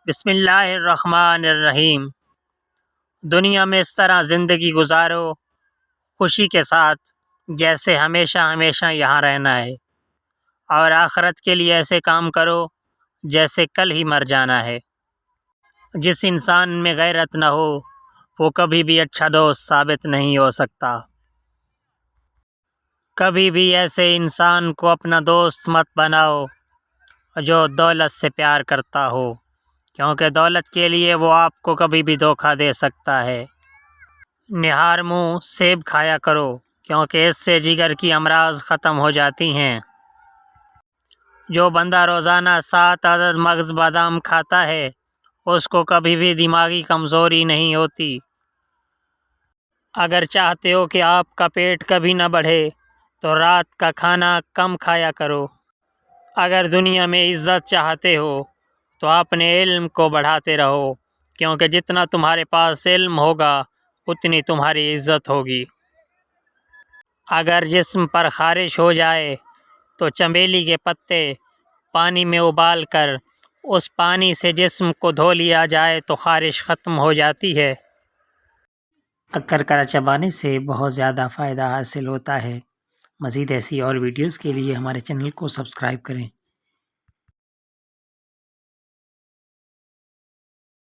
بسم اللہ الرحمن الرحیم۔ دنیا میں اس طرح زندگی گزارو خوشی کے ساتھ جیسے ہمیشہ ہمیشہ یہاں رہنا ہے، اور آخرت کے لیے ایسے کام کرو جیسے کل ہی مر جانا ہے۔ جس انسان میں غیرت نہ ہو وہ کبھی بھی اچھا دوست ثابت نہیں ہو سکتا۔ کبھی بھی ایسے انسان کو اپنا دوست مت بناؤ جو دولت سے پیار کرتا ہو، کیونکہ دولت کے لیے وہ آپ کو کبھی بھی دھوکہ دے سکتا ہے۔ نہار منہ سیب کھایا کرو، کیونکہ اس سے جگر کی امراض ختم ہو جاتی ہیں۔ جو بندہ روزانہ 7 عدد مغز بادام کھاتا ہے اس کو کبھی بھی دماغی کمزوری نہیں ہوتی۔ اگر چاہتے ہو کہ آپ کا پیٹ کبھی نہ بڑھے تو رات کا کھانا کم کھایا کرو۔ اگر دنیا میں عزت چاہتے ہو تو اپنے علم کو بڑھاتے رہو، کیونکہ جتنا تمہارے پاس علم ہوگا اتنی تمہاری عزت ہوگی۔ اگر جسم پر خارش ہو جائے تو چنبیلی کے پتے پانی میں ابال کر اس پانی سے جسم کو دھو لیا جائے تو خارش ختم ہو جاتی ہے۔ کرکرا چبانے سے بہت زیادہ فائدہ حاصل ہوتا ہے۔ مزید ایسی اور ویڈیوز کے لیے ہمارے چینل کو سبسکرائب کریں۔